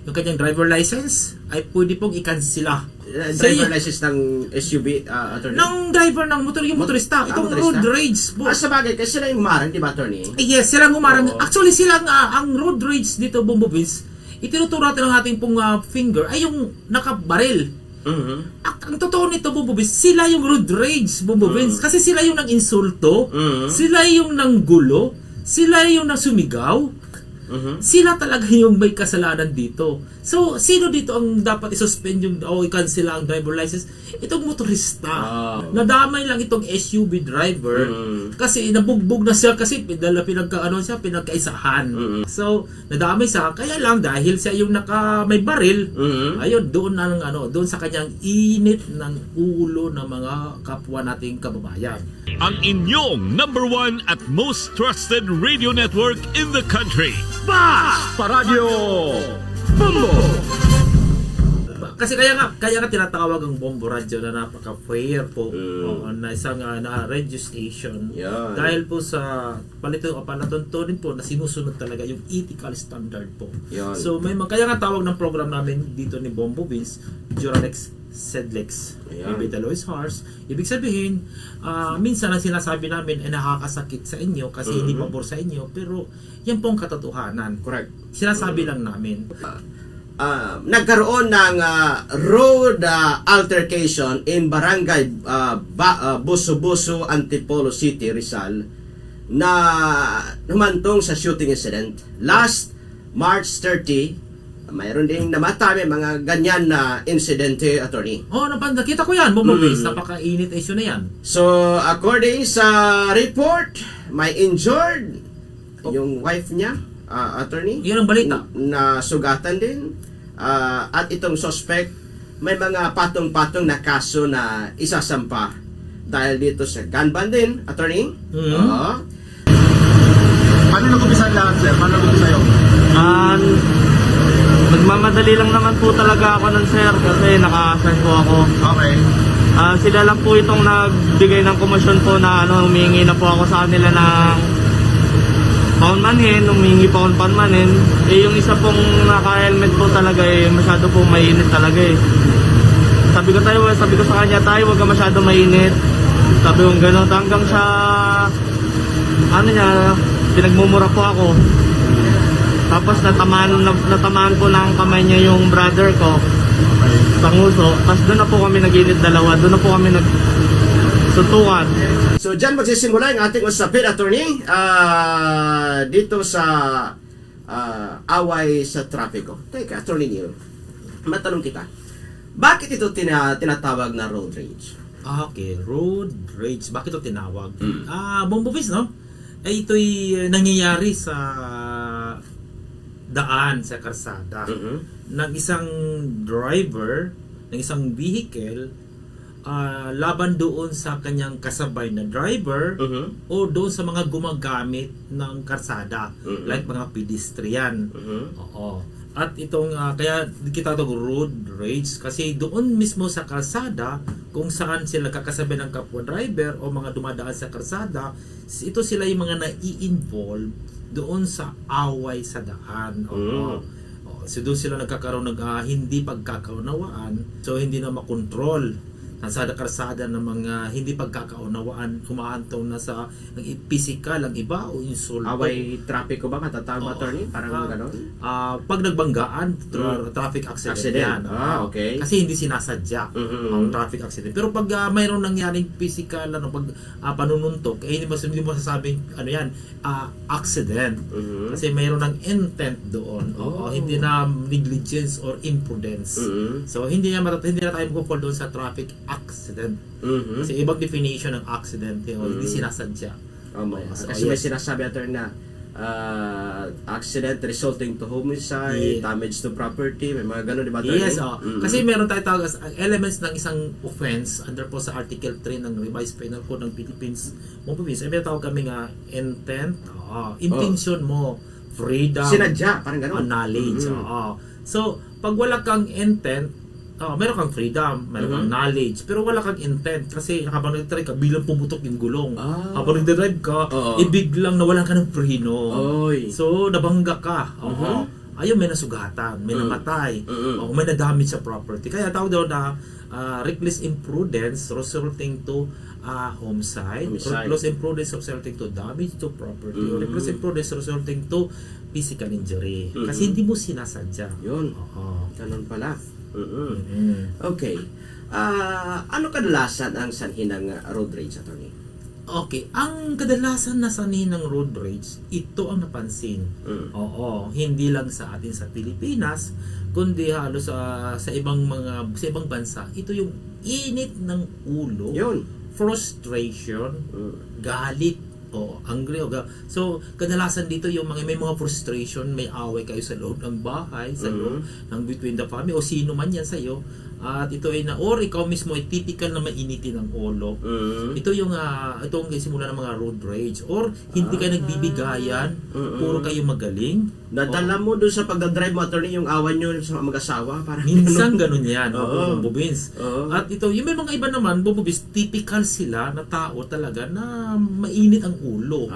yung kanyang driver license ay pwede pong i-cancela. Driver license ng SUV, attorney? Ng driver ng motor, yung motorista. Itong motorista? road rage po. Sa bagay, kasi sila yung umarang, di ba, attorney? Yes, silang umarang. Oo. Actually, silang ang road rage dito, Bombo Vince, itinuturo natin ng ating pong finger ay yung nakabaril. Ang totoo nito, Bombo Vince, sila yung road rage, Bombo Vince. Kasi sila yung nang-insulto, sila yung nanggulo, sila yung nasumigaw. Sila talaga yung may kasalanan dito. So, sino dito ang dapat i-suspend yung o i-cancel ang driver license? Itong motorista. Nadamay lang itong SUV driver kasi nabugbog na siya kasi pinagkaisahan. So, nadamay siya kaya lang dahil siya yung may baril. Ayun, doon doon sa kanyang init ng ulo ng mga kapwa nating kababayan. Ang inyong #1 at most trusted radio network in the country. Basta Radio Bombo! Kasi kaya nga tinatawag ang Bombo Radio na napaka-fair po na isang na radio station. Yan. Dahil po sa palatuntunin po na sinusunod talaga yung ethical standard po. Yan. So kaya nga tawag ng program namin dito ni Bombo Vince, Duralex Sedlex. Ayan. Beta Lois Horse. Ibig sabihin, minsan ang sinasabi namin ay nakakasakit sa inyo kasi hindi pabor sa inyo, pero yan pong katotohanan. Correct. Sinasabi lang namin. Nagkaroon ng road altercation in Barangay Buso-Buso, Antipolo City, Rizal na humantong sa shooting incident. Last March 30, mayroon ding namatay, mga ganyan na insidente, attorney. Nakita ko yan, Bombo Vince. Napaka-init issue na yan. So, according sa report, may injured yung wife niya, attorney. Yan ang balita. Na sugatan din. At itong suspect, may mga patong-patong na kaso na isasampa dahil dito sa gun ban din, attorney. Oo. Paano nag-umpisa lahat, sir? Paano nag-umpisa yun? Nagmamadali lang naman po talaga ako nun, sir, kasi naka-assign po ako. Okay. Sila lang po itong nagbigay ng komisyon po na humingi na po ako sa kanila ng paunmanhin, humingi pa akong paunmanhin. Yung isa pong naka-helmet po talaga masyado po mainit talaga Sabi ko sa kanya, tayo huwag ka masyado mainit. Sabi ko gano'n, hanggang sa pinagmumura po ako. Tapos natamaan po ng kamay niya yung brother ko sa nguso. Tapos doon na po kami nag-init dalawa. Doon na po kami nagsuntukan. So, dyan magsisimula yung ating usapin, attorney, dito sa away sa trapiko. Teka, attorney Neil, matanong kita, bakit ito tinatawag na road rage? Okay, road rage. Bakit ito tinawag? Bombo Vince, no? Ito'y nangyayari sa daan, sa karsada ng isang driver ng isang vehicle laban doon sa kanyang kasabay na driver o doon sa mga gumagamit ng karsada like mga pedestrian. Oo. At itong kaya kita tawag road rage kasi doon mismo sa kalsada kung saan sila kakasabay ng kapwa driver o mga dumadaan sa kalsada, ito sila yung mga nai-involve doon sa away sa daan. So doon sila nagkakaroon ng hindi pagkakaunawaan, so hindi na makontrol sa karsada ng mga hindi pagkakaunawaan, humahantong na sa physical ang iba o insulto. Away trapiko ba matatawag, attorney? Parang gano'n? Pag nagbanggaan, traffic accident yan. Okay. Kasi hindi sinasadya ang traffic accident. Pero pag mayroong nangyaring physical, pag panununtok, hindi mo sasabing accident. Kasi mayroon ng intent doon. Hindi na negligence or imprudence. So hindi na tayo mag-call doon sa traffic accident. Kasi ibang definition ng accident, hindi sinasadya. Kasi may sinasabi, attorney, na accident resulting to homicide, damage to property, may mga gano'n, di ba? Yes, kasi meron tayo tawag as elements ng isang offense under po sa Article 3 ng Revised Penal Code ng Philippines. May tawag kami nga intent, intention mo, freedom, sinadya, parang gano'n. Knowledge. So, pag wala kang intent, meron kang freedom, meron kang knowledge, pero wala kang intent kasi habang nag-drive ka, bilang pumutok yung gulong. Habang nag-drive ka, biglang nawalan ka ng preno. So, nabangga ka. ayun, may nasugatan, may namatay, o may na-damage sa property. Kaya tawag daw na reckless imprudence resulting to homicide, reckless imprudence resulting to damage to property, or reckless imprudence resulting to physical injury. Kasi hindi mo sinasadya. Yun. Oo. Ganun pala. Okay. Ano kadalasan ang sanhi ng road rage, attorney? Okay, ang kadalasan na sanhi ng road rage, ito ang napansin. Oo, hindi lang sa atin sa Pilipinas, kundi halos sa ibang bansa, ito yung init ng ulo, Yun. frustration, galit, o angry o so kadalasan dito yung may mga frustration, may away kayo sa loob ng bahay, sa loob ng between the family o sino man yan sa iyo, at ito ay or ikaw mismo ay typical na mainitin ang ulo. Ito yung itong simula ng mga road rage, or hindi ka nagbibigayan, puro kayo magaling. Nadala mo doon sa pagdadrive mo, attorney, yung awan nyo sa mag-asawa? Parang Minsan ganun yan, Oo. Bubins. Oo. At ito, yung may mga iba naman, Bubins, typical sila na tao talaga na mainit ang ulo.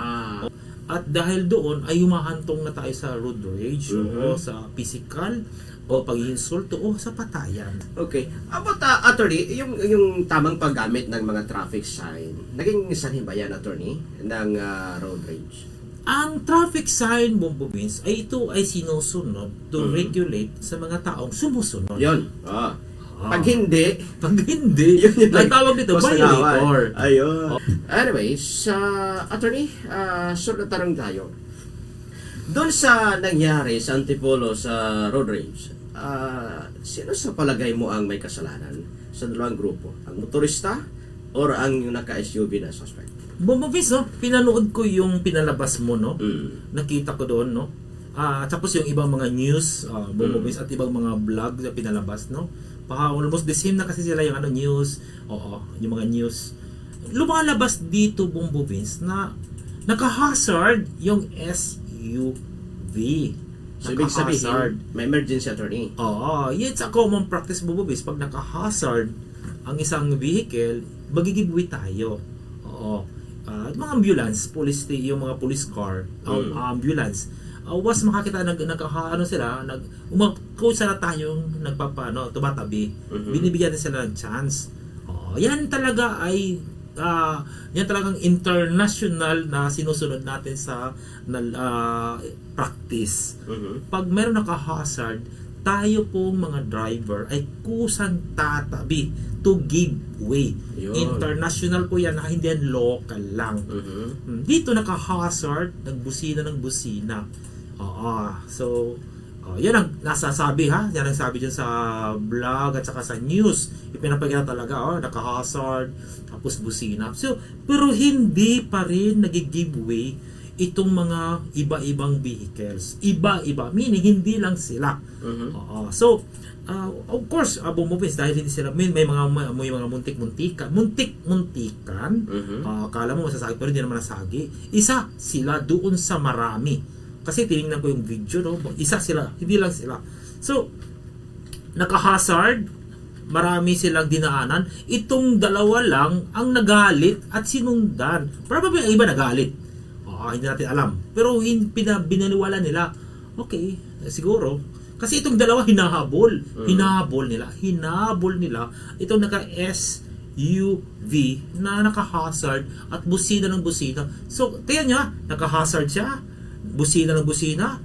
At dahil doon ay humahantong na tayo sa road rage, o sa physical, o pag-insulto, o sa patayan. Okay. About, attorney, yung tamang paggamit ng mga traffic sign, naging sanhi ba yan, attorney, ng road rage? Ang traffic sign, Bubins, ay ito ay sinusunod to regulate sa mga taong sumusunod. Yun. Pag hindi, Pag hindi, yun yung ang tawag dito, violator. Ayun. Anyways, attorney, short na tanong tayo. Doon sa nangyari sa Antipolo sa road rage, sino sa palagay mo ang may kasalanan sa dalawang grupo? Ang motorista or ang yung naka-SUV na suspect? Bumabis, no? Pinanood ko yung pinalabas mo, no? Nakita ko doon, no? Tapos yung ibang mga news, bumabis, at ibang mga vlog na pinalabas, no? Almost the same na kasi sila yung news, yung mga news. Lumalabas dito, Bumabis, na naka-hazard yung SUV. So, ibig sabihin, may emergency, attorney. It's a common practice, Bumabis. Pag naka-hazard ang isang vehicle, magigibwi tayo. Mga ambulance, yung mga police car, ambulance, was makakita coach na tayong tumatabi. Binibigyan din sila ng chance. Yan talaga ay yan talagang international na sinusunod natin sa practice. Pag meron naka-hazard, tayo pong mga driver ay kusang tatabi to give way. Yun. International po yan, hindi yan local lang. Dito naka-hazard, nagbusina ng busina. Yan ang nasasabi, ha? Yan ang sabi dyan sa vlog at saka sa news. Ipinapagkita talaga, naka-hazard, tapos busina. So, pero hindi pa rin nag-giveaway itong mga iba-ibang vehicles. Iba-iba, meaning hindi lang sila. Of course, Bumabis, dahil hindi sila, may mga muntik-muntikan, akala mo masasagi, pero hindi naman nasagi. Isa sila doon sa marami. Kasi tinignan ko yung video, no? Isa sila, hindi lang sila. So, naka-hazard, marami silang dinaanan. Itong dalawa lang ang nagalit at sinundan. Probably ang iba nagalit. Hindi natin alam. Pero binaniwala nila, okay, siguro. Kasi itong dalawa hinahabol. Hinahabol nila. Itong naka-SUV na naka-hazard at busina ng busina. So, tingnan niya, naka-hazard siya, busina ng busina,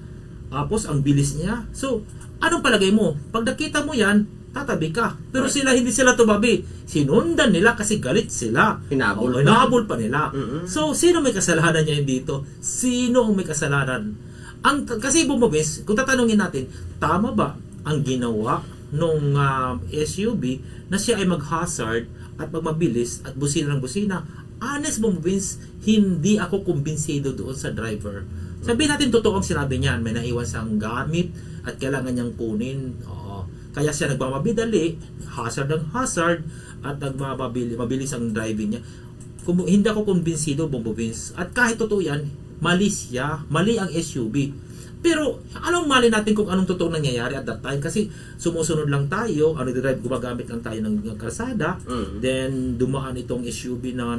tapos ang bilis niya. So, anong palagay mo? Pag nakita mo yan, tatabi ka. Pero hindi sila tumabi. Sinundan nila kasi galit sila. Hinabol pa nila. So, sino may kasalanan niya dito? Sino ang may kasalanan? Kasi Bumabis, kung tatanungin natin, tama ba ang ginawa nung SUV na siya ay mag-hazard at magmabilis at busina ng busina? Honest, Bumabis, hindi ako kumbinsido doon sa driver. Sabihin natin, totoo ang sinabi niyan. May naiwan siyang gamit at kailangan niyang kunin. Kaya siya nagmamabidali, hazard at mabilis ang driving niya. Hindi ako kumbinsido, Bumabis. At kahit totoo yan, mali siya, mali ang SUV. Pero anong mali natin kung anong totoong nangyayari at that time? Kasi sumusunod lang tayo, gumagamit lang tayo ng kalsada, then dumaan itong SUV na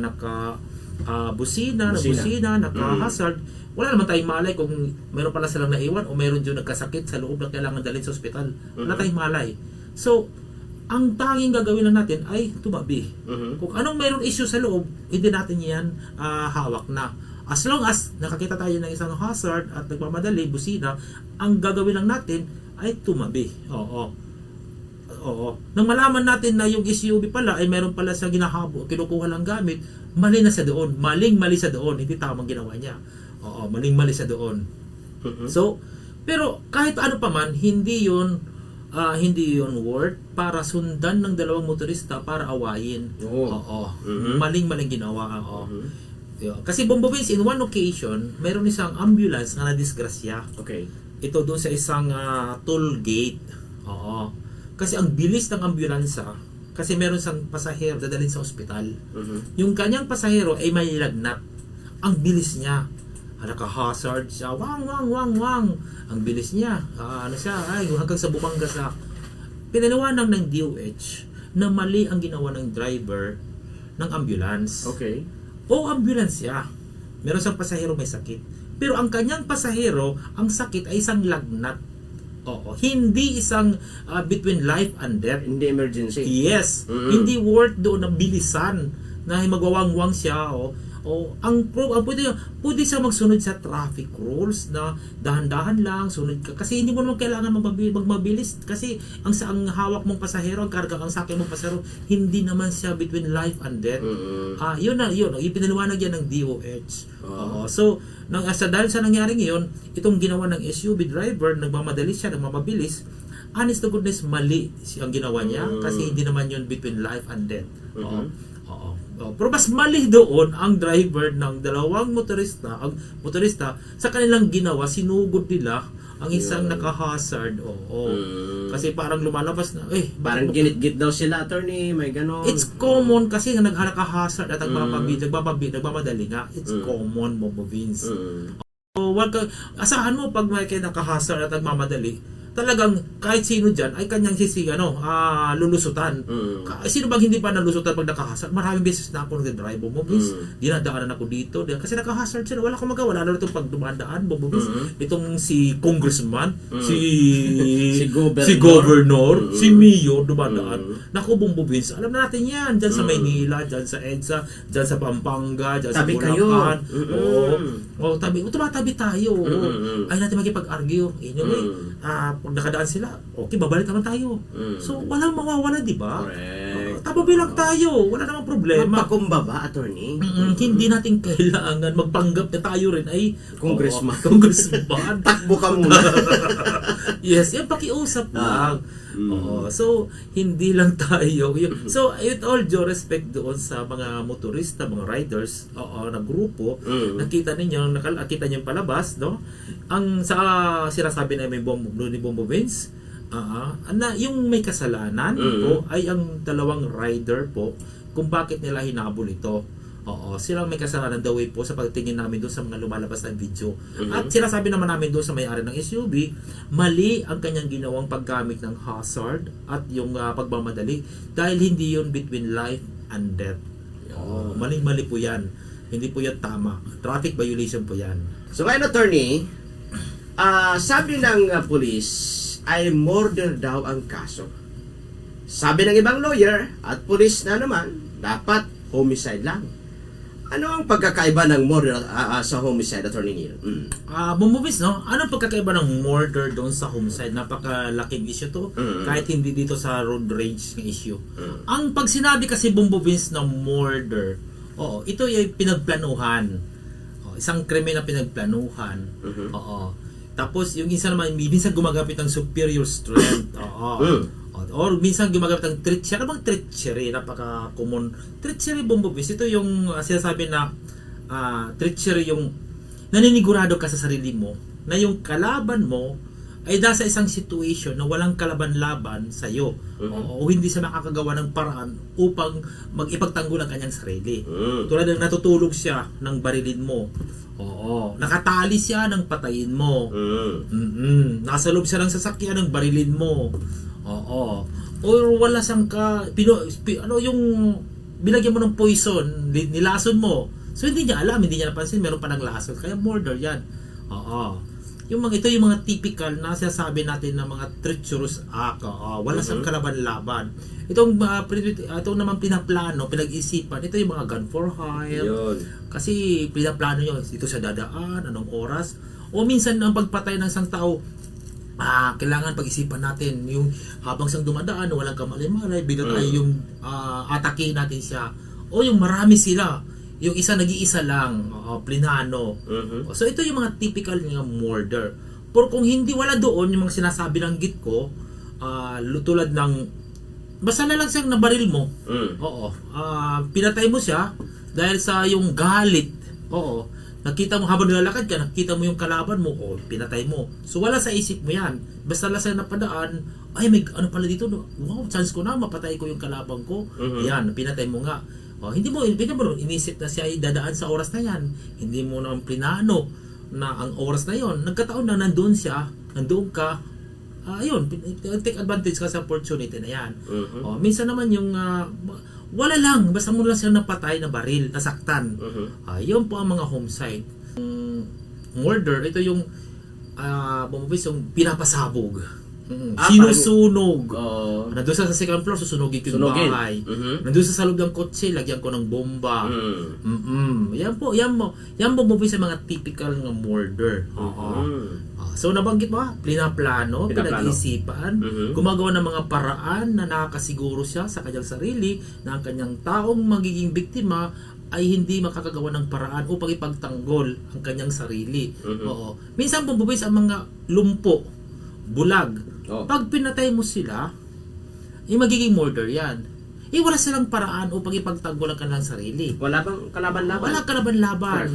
busina, naka-hazard. Wala naman tayong malay kung meron pala silang naiwan o meron dyan nagkasakit sa loob na kailangan dalhin sa ospital. Wala tayong malay. So, ang tanging gagawin lang natin ay tumabi. Kung anong meron issue sa loob, hindi natin yan hawak na. As long as nakakita tayo ng isang hazard at nagmamadali, busina, ang gagawin lang natin ay tumabi. Oo. Nang malaman natin na yung SUV pala ay meron pala sa ginahabo, kinukuha lang gamit, mali na sa doon. Maling-mali sa doon. Hindi tamang ginawa niya. Oo, maling-mali sa doon. So, pero kahit ano pa man, hindi yun worth para sundan ng dalawang motorista para awayin. Oo. Maling-maling ginawa. Oo. Kasi Bombo Vince, in one occasion, meron isang ambulance na nadisgrasya. Okay. Ito doon sa isang toll gate. Oo. Kasi ang bilis ng ambulansya, kasi meron isang pasahero dadalhin sa ospital. Yung kanyang pasahero ay may lagnat. Ang bilis niya. Naka-hazard siya. Wang. Ang bilis niya. Hanggang sa Bumanggasak. Pinaliwanag ng DOH na mali ang ginawa ng driver ng ambulance. Okay. O ambulance siya. Meron siyang pasahero may sakit. Pero ang kanyang pasahero, ang sakit ay isang lagnat. Oo. Hindi isang between life and death. Hindi emergency. Yes. Hindi worth doon na bilisan na magwawangwang siya. Ang pwede siya magsunod sa traffic rules na dahan-dahan lang, sunod ka. Kasi hindi mo naman kailangan magmabilis. Kasi ang hawak mong pasahero, ang karga, ang sakay mong pasahero, hindi naman siya between life and death. Yun. Ipinaliwanag yan ng DOH. So, dahil sa nangyari ngayon, itong ginawa ng SUV driver, nagmamadali siya, nagmamabilis, honest to goodness, mali ang ginawa niya kasi hindi naman yun between life and death. Pero mas mali doon ang driver ng dalawang motorista, sa kanilang ginawa, sinugod nila ang isang naka-hazard. Kasi parang lumalabas na, Parang ginit-git daw sila, attorney, may ganon. it's common kasi nagharaka-hazard at nagmamadali nga. It's common, Bombo Vince. So, asahan mo pag may kayo naka-hazard at nagmamadali, talagang kahit sino dyan ay kanyang lulusutan. Sino bang hindi pa nalusutan pag nakahazard? Maraming beses na ako nag-drive, Bombo Vince. Dinadaanan ako dito. Kasi nakahazard sila. Wala akong magawa. Lalo itong pag dumadaan, Bombo Vince. Itong si congressman, si governor, si mayor dumadaan. Naku, Bombo Vince. Alam na natin yan. Dyan sa Maynila, dyan sa EDSA, dyan sa Pampanga, dyan sa Bulacan. Tumatabi tayo. Ay natin makipag-argue. Anyway, pag nakadaan sila, okay, babalik naman tayo. So, walang mawawala, di ba? Correct. Tababi lang tayo. Wala namang problema. Magpakumbaba, attorney. Hindi natin kailangan magpanggap na tayo rin ay Congressman. Congressman. Takbo ka muna. Yes, yan pakiusap lang. So, hindi lang tayo. So, with all due respect doon sa mga motorista, mga riders, na grupo, nakita niyo yung palabas, no? Ang sinasabi na may ni Bombo Vince, na yung may kasalanan po ay ang dalawang rider po kung bakit nila hinabol ito. Silang may kasalanan daw po sa pagtingin namin doon sa mga lumalabas na video. At sinasabi naman namin doon sa may-ari ng SUV, mali ang kanyang ginawang paggamit ng hazard at yung pagmamadali dahil hindi yun between life and death. Maling-mali po yan. Hindi po yan tama. Traffic violation po yan. So ngayon, attorney, sabi ng pulis ay murder daw ang kaso. Sabi ng ibang lawyer at pulis na naman, dapat homicide lang. Ano ang pagkakaiba ng murder sa homicide, Attorney Neil? Bumubis, no? Anong pagkakaiba ng murder doon sa homicide? Napakalaking issue to. Kahit hindi dito sa road rage ng issue. Ang pag sinabi kasi Bumubis ng murder, ito ay pinagplanuhan. Isang krimen na pinagplanuhan. Tapos yung isa naman, minsan gumagamit ng superior strength. Or minsan gumagamit ng treachery. Ano bang treachery? Napaka-common. Treachery, Bombo Vince. Ito yung sinasabi na treachery yung naninigurado ka sa sarili mo na yung kalaban mo ay nasa isang situation na walang kalaban-laban sa iyo o hindi siya makakagawa ng paraan upang mag-ipagtanggol ang kanyang sarili. Tulad ng natutulog siya ng barilin mo. Nakatali siya ng patayin mo. Nasa loob siya ng sasakyan ng barilin mo. Or wala siyang yung binagyan mo ng poison, nilason mo. So hindi niya alam, hindi niya napansin, meron pa ng lason. Kaya murder yan. Oo. Ito yung mga typical na sinasabi natin na mga treacherous act. Wala sa kalaban-laban. Itong naman pinaplano, pinag-isipan, ito yung mga gun for hire. Yun. Kasi pinaplano nyo, ito sa dadaan, anong oras. O minsan ang pagpatay ng isang tao, kailangan pag-isipan natin yung habang siyang dumadaan, walang kamalay-malay, bigla tayo yung atakihin natin siya. O yung marami sila, yung isa nag-iisa lang, plinano. So ito yung mga typical ng murder. Pero kung hindi wala doon, yung mga sinasabi ng git ko, tulad ng basta na lang siyang nabaril mo. Oo. Pinatay mo siya dahil sa yung galit. Oo. Nakita mo habang nilalakad ka, nakita mo yung kalaban mo, pinatay mo. So wala sa isip mo yan. Basta lang sa napadaan, ay may ano pala dito, wow, chance ko na mapatay ko yung kalaban ko. Yan, pinatay mo nga. Hindi mo inisip na siya ay dadaan sa oras na yan. Hindi mo naman plinano na ang oras na yon. Nagkataon na nandoon siya, nandoon ka, ayun, take advantage ka sa opportunity na yan. Minsan naman yung wala lang, basta mo lang siya napatay na baril, nasaktan. Yun po ang mga homicide. Murder, ito yung bumabis yung pinapasabog. Sinusunog. Nandun sa second floor, susunogin ko yung bahay. Nandun sa loob ng kotse, lagyan ko ng bomba. Yan po bumabis sa mga typical ng murder. So nabanggit mo, pinaplano, pinag-isipan, gumagawa ng mga paraan na nakakasiguro siya sa kanyang sarili na ang kanyang taong magiging biktima ay hindi makakagawa ng paraan upang ipagtanggol ang kanyang sarili. Minsan bumabis ang mga lumpo, bulag. Pag pinatay mo sila, magiging murder yan. Wala silang paraan upang ipagtanggol ang kanilang sarili. Wala bang kalaban-laban? Walang kalaban-laban.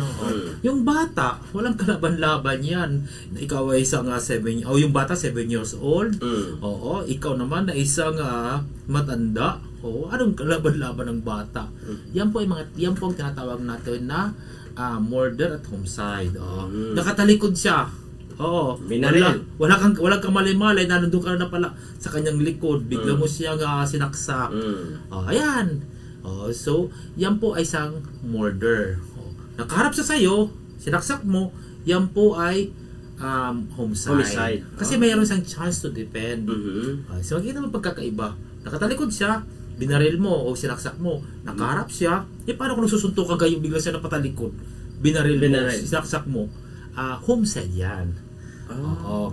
Yung bata, walang kalaban-laban yan. Ikaw ay isang 7, yung bata 7 years old. Oo, ikaw naman na isang matanda. Anong kalaban-laban ng bata? Yan po ang tinatawag natin na murder at homicide. Nakatalikod siya. Binaril. Walang kamalay-malay na nandun ka na pala sa kanyang likod, bigla mo siyang sinaksak. Ayan. So, yan po ay isang murder. Nakaharap siya sa'yo, sinaksak mo, yan po ay homicide. Kasi mayroon siyang chance to defend. So, makikita mo pagkakaiba. Nakatalikod siya, binaril mo o sinaksak mo, nakaharap siya, paano kung nagsusuntukan kayo, bigla siya napatalikod, binaril mo, sinaksak mo, homicide yan.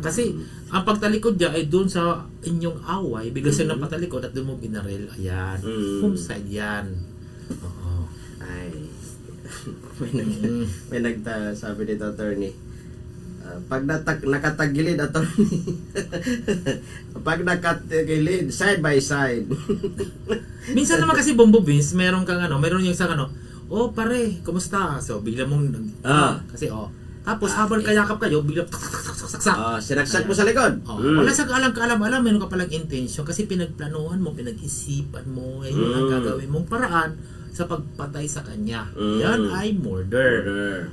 Kasi ang pagtalikod niya ay doon sa inyong away, bigla siya napatalikod at doon mo binaril. Ayan. Homicide yan. Ay. may nagsabi dito, attorney. Pag nakatagilid, attorney. Pag nakatagilid, side by side. Minsan naman kasi Bombo Beans, meron yung isang pare, kumusta? So bigla mong kasi tapos habang kayakap kayo, bigla sinaksak mo sa likod. Wala sa kaalam-kaalam, meron ka palang intention kasi pinagplanuhan mo, pinag-isipan mo, yun ang gagawin mong paraan sa pagpatay sa kanya. Yan ay murder.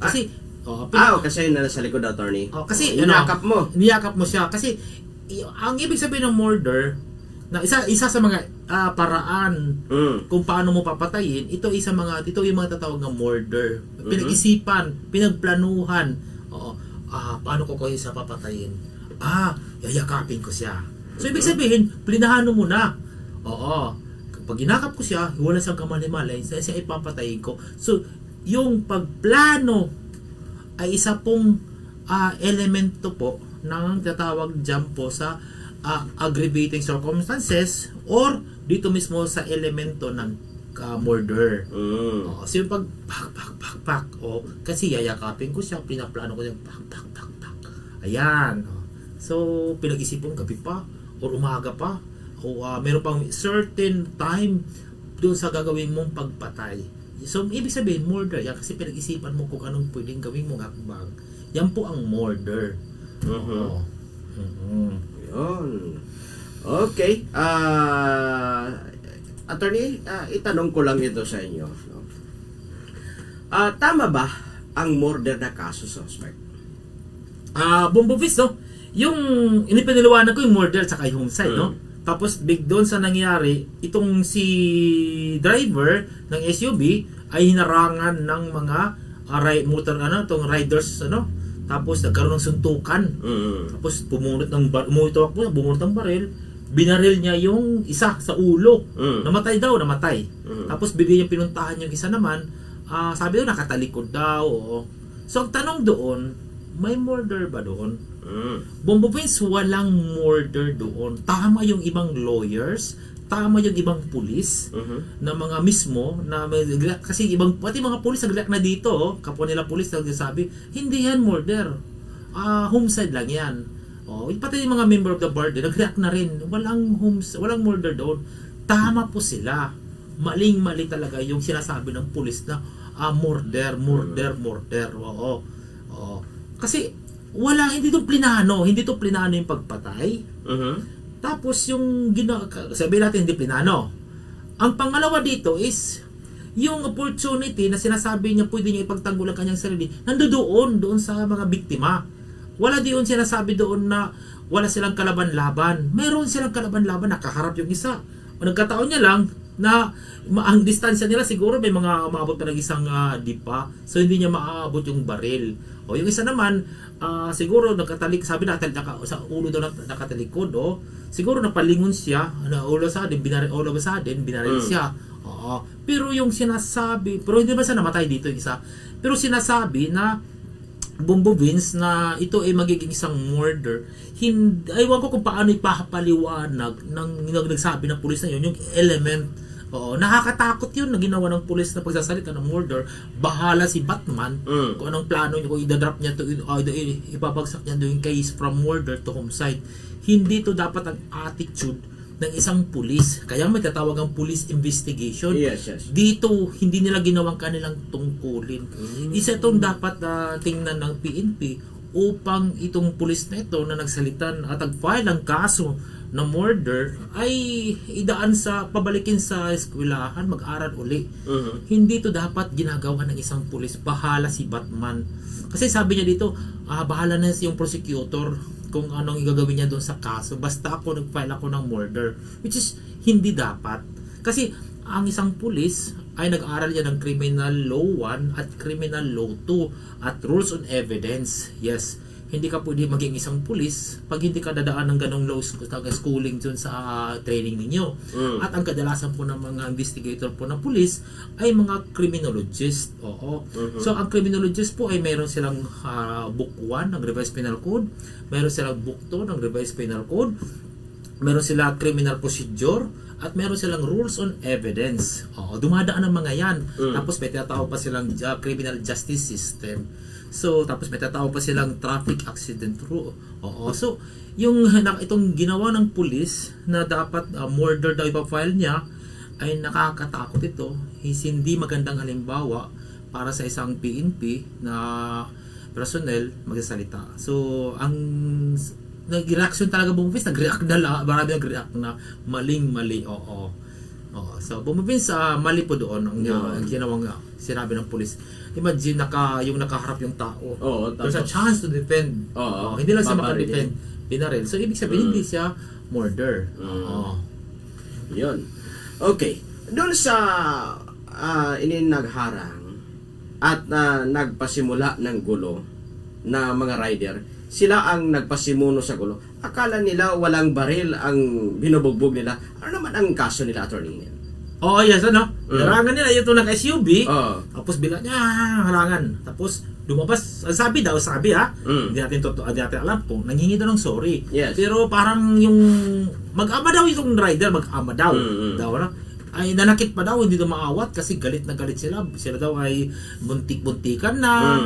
Kasi kasi nasa likod, attorney. Kasi niyakap mo siya kasi ang ibig sabihin ng murder na isa sa mga paraan kung paano mo papatayin, ito yung mga tatawag ng murder. Pinag-isipan, pinagplanuhan. Paano ko siya papatayin? Yayakapin ko siya. So ibig sabihin, plinahan mo na. Pag ginakap ko siya, wala siyang kamalay-malay, siya ipapatayin ko. So yung pagplano ay isa pong elemento po ng tatawag dyan po sa aggravating circumstances or dito mismo sa elemento ng murder. So yung pak kasi yayakapin ko siya, pinaplano ko siya, pak. Ayan. So pinag-isipan gabi pa or umaga pa o meron pang certain time doon sa gagawin mong pagpatay. So ibig sabihin murder yan kasi pinag-isipan mo kung anong pwedeng gawin mong hakbang. Yan po ang murder. Yun. Okay. Attorney, itanong ko lang ito sa inyo. Tama ba ang murder na kaso, suspect? Bombo Fist, no? Yung inipiniliwanag ko yung murder at saka yung homicide, no? Tapos big doon sa nangyari, itong si driver ng SUV ay hinarangan ng mga tong riders Tapos nagkaroon ng suntukan. Tapos bumunot ng baril. Binaril niya yung isa sa ulo. Namatay. Tapos bigay niya pinuntahan yung isa naman. Sabi daw nakatalikod daw. Oo. So ang tanong doon, may murder ba doon? Bombo Vince, walang murder doon. Tama yung ibang lawyers, tama yung ibang pulis na mga mismo na kasi pati mga pulis nag-react na dito, kapwa nila pulis nagsasabi, hindi yan murder. Homicide lang yan. Pati yung mga member of the board nag-react na rin. Walang murder doon. Tama po sila. Maling-mali talaga yung sinasabi ng pulis na murder. Oo. Kasi hindi to plinano yung pagpatay. Tapos yung sabi natin hindi plinano. Ang pangalawa dito is yung opportunity na sinasabi niya pwede niya ipagtanggol ang kanyang sarili. Nandoon sa mga biktima. Wala diyon sinasabi doon na wala silang kalaban-laban. Meron silang kalaban-laban, nakaharap yung isa. Nagkataon niya lang na ang distansya nila siguro may mga maabot na ng isang dipa, so hindi niya maaabot yung baril. Yung isa naman siguro sabi natin sa ulo daw nakatalikod, siguro napalingon siya, ulo sa din binaril siya. Pero yung sinasabi, pero hindi ba siya namatay dito yung isa, pero sinasabi na Bombo Vince na ito ay magiging isang murder. Aywan ko kung paano ipapaliwanag ng nagsabi ng pulis na yun, yung element. Nakakatakot yun na ginawa ng pulis na pagsasalita ng murder. Bahala si Batman kung anong plano niya, kung idadrop niya to, ipapagsak niya yung case from murder to homicide. Hindi to dapat ang attitude ng isang pulis. Kaya may tatawag ang police investigation. Yes. Dito, hindi nila ginawang kanilang tungkulin. Isa itong dapat tingnan ng PNP upang itong pulis na ito na nagsalitan at nag-file ng kaso na murder ay idaan pabalikin sa eskwelahan, mag-aral uli. Hindi to dapat ginagawa ng isang pulis. Bahala si Batman. Kasi sabi niya dito, bahala na yung prosecutor kung anong gagawin niya doon sa kaso. Basta nag-file ako ng murder. Which is, hindi dapat. Kasi, ang isang pulis ay nag-aral yan ng Criminal Law 1 at Criminal Law 2 at Rules on Evidence. Yes, hindi ka pwede maging isang pulis pag hindi ka dadaan ng ganong law schooling dun sa training ninyo. At ang kadalasan po ng mga investigator po ng pulis ay mga criminologist. So ang criminologist po ay meron silang book 1 ng Revised Penal Code, meron silang book 2 ng Revised Penal Code, meron silang criminal procedure, at meron silang rules on evidence. Dumadaan ang mga yan. Tapos may tinatawag pa silang criminal justice system. So, tapos may tatawag pa silang traffic accident rule. So, itong ginawa ng pulis na dapat murder daw ipa-file niya ay nakakatakot ito. Hindi magandang halimbawa para sa isang PNP na personnel magsasalita. So, ang nag-reaction talaga Bumabins, marami nag-react na maling-mali. So, Bumabins, mali po doon ang ginawang sinabi ng pulis. Imagine yung nakaharap yung tao. There's a chance to defend. Hindi lang siya maka-defend. Binaril. So, ibig sabihin, hindi siya murder. Yun. Okay. Doon sa ininagharang at nagpasimula ng gulo na mga rider, sila ang nagpasimuno sa gulo. Akala nila walang baril ang binubugbog nila. Ano naman ang kaso nila, attorney? Yes, harangan nila yung naka-SUV. Tapos bigla niya harangan. Tapos lumabas, sabi hindi natin alam kung nanghingi daw ng sorry. Yes. Pero parang yung mag-ama daw yung rider, ay nanakit pa daw, hindi daw maawat kasi galit na galit sila. Sila daw ay buntik-buntikan na.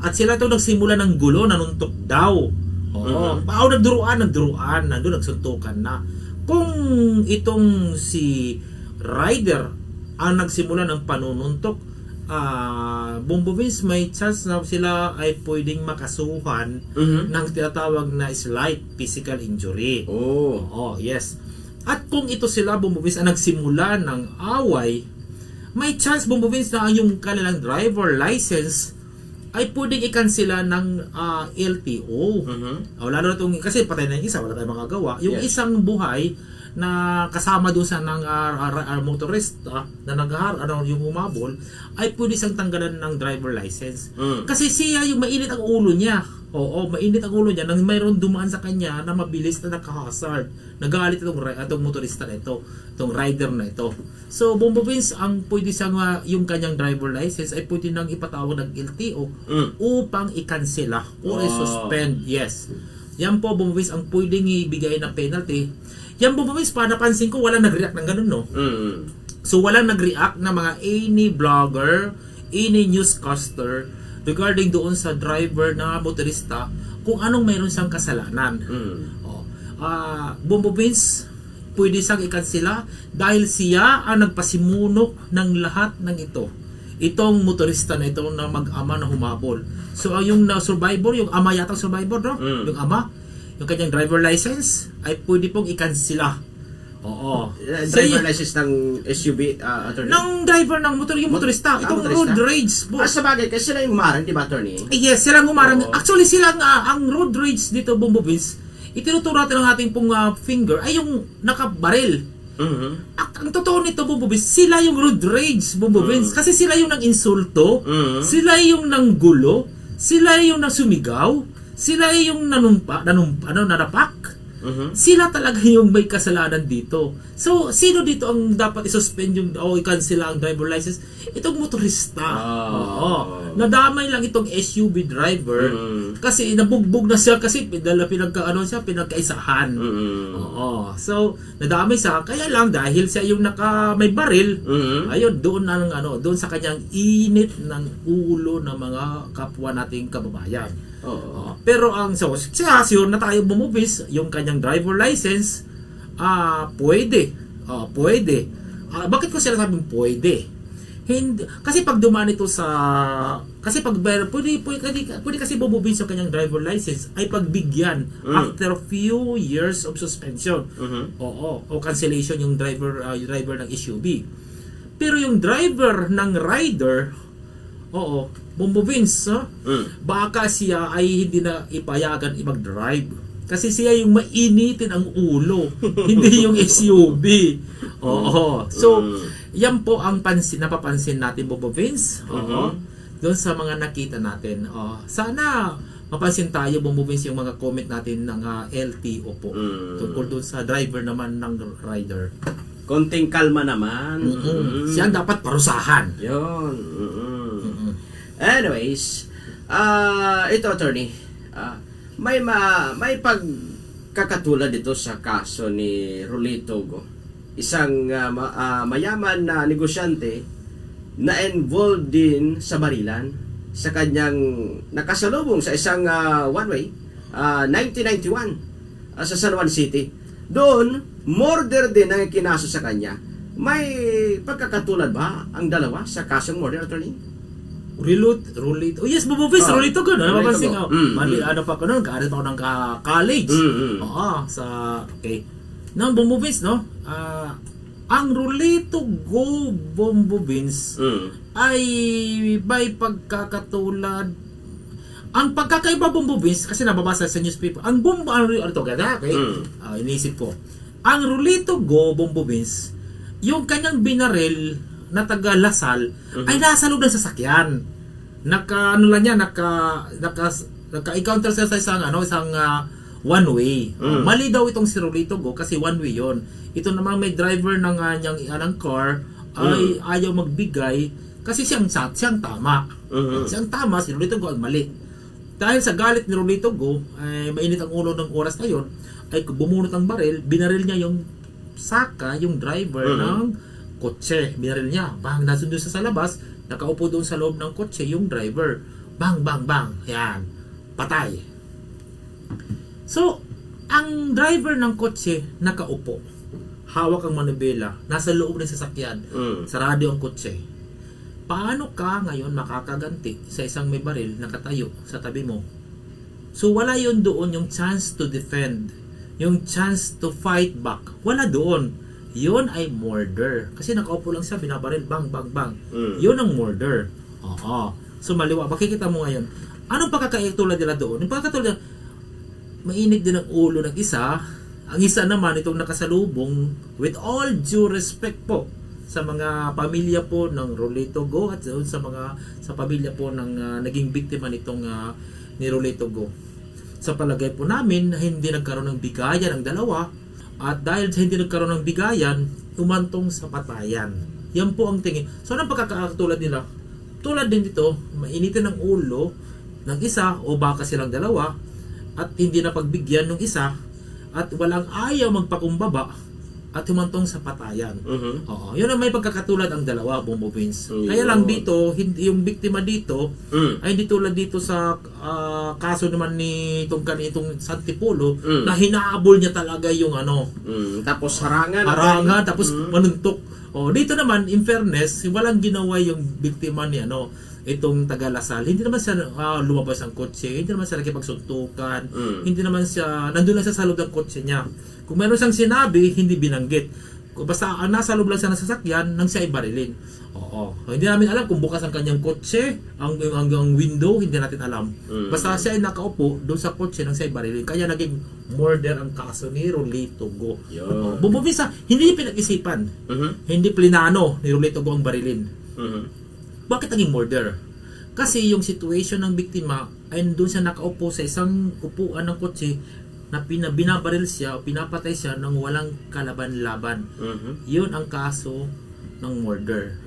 At sila daw nagsimula ng gulo, nanuntok daw. Nagduruan, nandun nagsuntukan na. Kung itong si rider ang nagsimula ng panununtok, Bombo Vince, may chance na sila ay pwedeng makasuhan ng tinatawag na slight physical injury. Yes. At kung ito sila, Bombo Vince, ang nagsimula ng away, may chance, Bombo Vince, na yung kanilang driver license ay pwedeng ikansela ng LTO. Lalo na itong, kasi patay na yung isa, wala tayong magagawa. Yung Yes. isang buhay na kasama doon sa ng motorista na yung humabol, ay pwede siyang tanggalan ng driver license. Kasi siya yung mainit ang ulo niya. Oo, mainit ang ulo niya nang mayroon dumaan sa kanya na mabilis na naka-hazard. Nagalit itong motorista na ito, itong rider na ito. So, Bombo Vince, ang pwede siyang yung kanyang driver license ay pwede nang ipatawag ng LTO upang ikansela or i-suspend. Yes. Yan po, Bombo Vince, ang pwedeng ibigay na penalty. Yan, Bombo Vince, pa napansin ko, walang nag-react ng ganun, no? So, walang nag-react na mga any vlogger, any newscaster regarding doon sa driver na motorista kung anong mayroon siyang kasalanan. Bombo Vince, pwede siyang ikansela dahil siya ang nagpasimuno ng lahat ng ito. Itong motorista na ito na mag-ama na humabol. So, yung survivor, yung ama yatang survivor, no? Yung ama, yung kanyang driver license ay pwede pong ikansela. Oo. Driver license ng SUV, attorney? Ng driver ng motor, yung motorista. Itong motorista. road rage po. Sa bagay, kasi sila yung umarang, di ba, attorney? Yes, silang umarang. Oo. Actually, silang ang road rage dito, Bombo Vince, itinuturo natin ng ating pong finger ay yung nakabaril. At ang totoo nito, Bombo Vince, sila yung road rage, Bombo Vince. Kasi sila yung nang-insulto, sila yung nanggulo, sila yung nasumigaw, sila yung nanapak. Sila talaga yung may kasalanan dito. So, sino dito ang dapat i-suspend yung i-cancel ang driver license? Itong motorista. Oo. Nadamay lang itong SUV driver kasi nabugbog na siya kasi pinagkaisahan. Oo. So, nadamay siya kaya lang dahil siya yung may baril. Ayun, doon sa kanyang init ng ulo ng mga kapwa nating kababayan. Pero ang siya sure na tayo bumubis yung kanyang driver license pwede. Bakit ko sila sabing pwede? Hindi, kasi pag dumaan ito sa kasi pag pwede kasi bumubis yung kanyang driver license ay pagbigyan after few years of suspension. O cancellation yung driver ng SUV. Pero yung driver ng rider, Bombo Vince, baka siya ay hindi na ipayagan mag-drive. Kasi siya yung mainitin ang ulo, hindi yung SUV. So, yan po ang napapansin natin, Bombo Vince. Doon sa mga nakita natin. Sana mapansin tayo, Bombo Vince, yung mga comment natin ng LTO po. Tungkol doon sa driver naman ng rider. Konting kalma naman. Siya dapat parusahan. Yun. Anyways, ito, attorney, may pagkakatulad dito sa kaso ni Rolito Go. Isang mayaman na negosyante na involved din sa barilan sa kanyang nakasalubong sa isang one-way 1991 sa San Juan City. Doon, murder din ang kinaso sa kanya. May pagkakatulad ba ang dalawa sa kasong murder, attorney? Rolito. Yes, Bombo Vince, Rolito ko. Napapansin ko. Ano pa ko noon, kaaral pa ako ng college. Okay. Nang Bombo Vince, no? Ang Rolito Go, Bombo Vince, ay may pagkakatulad. Ang pagkakaiba, Bombo Vince, kasi nababasa sa newspaper, inisip ko. Ang Rolito Go, Bombo Vince, yung kanyang binaril na taga Lasal ay nasa loob ng sasakyan. Naka-encounter siya sa isang one way. Mali daw itong si Rolito Go kasi one way 'yon. Ito namang may driver ng ng car ay ayaw magbigay kasi siyang tama. Siyang tama, si Rolito Go ang mali. Dahil sa galit ni Rolito Go, ay mainit ang ulo ng oras na 'yon, ay bumunot ang baril, binaril niya yung yung driver ng kotse. Binaril niya. Bang, nasundo sa labas, nakaupo doon sa loob ng kotse yung driver. Bang, bang, bang. Yan. Patay. So, ang driver ng kotse nakaupo. Hawak ang manubela. Nasa loob ng sasakyan. Sarado ang kotse. Paano ka ngayon makakaganti sa isang may baril nakatayo sa tabi mo? So, wala yon doon yung chance to defend. Yung chance to fight back. Wala doon. Yun ay murder. Kasi nakaupo lang siya, binabaril, bang, bang, bang. Yun ang murder. sumaliwa. Makikita mo ngayon. Anong pagkakaitulad nila doon? Yung pagkakatulad nila, mainit din ang ulo ng isa. Ang isa naman, itong nakasalubong, with all due respect po, sa mga pamilya po ng Rolito Go at sa pamilya po ng naging biktima nitong ni Rolito Go. Sa palagay po namin, hindi nagkaroon ng bigayan ang dalawa, at dahil sa hindi nagkaroon ng bigayan, umantong sa patayan. Yan po ang tingin. So anong pagkakatulad nila? Tulad din dito, mainitin ang ulo ng isa o baka silang dalawa at hindi na pagbigyan ng isa at walang ayaw magpakumbaba at humantong sa patayan. Oo, yun ang may pagkakatulad ang dalawa, Bombo Vince. Kaya lang dito, yung biktima dito ay hindi tulad dito sa kaso naman ni itong Santipolo na hinahabol niya talaga yung Tapos harangan. tapos manuntok. Dito naman, in fairness, walang ginawa yung biktima ni itong taga Lasal. Hindi naman siya lumabas ang kotse, hindi naman siya nakipagsuntukan, hindi naman siya, nandun lang siya sa loob ng kotse niya. Kung meron siyang sinabi, hindi binanggit. Basta nasa loob lang siya ng sasakyan nang siya ibarilin. Hindi namin alam kung bukas ang kanyang kotse, ang window, hindi natin alam. Basta siya ay nakaupo doon sa kotse nang siya ibarilin. Kaya naging murder ang kaso ni Rolito Go. Bumubisa, hindi pinag-isipan. Hindi plinano ni Rolito Go ang barilin. Bakit naging murder? Kasi yung situation ng biktima ay doon siya nakaupo sa isang upuan ng kotse na binabaril siya o pinapatay siya ng walang kalaban-laban. Yun ang kaso ng murder.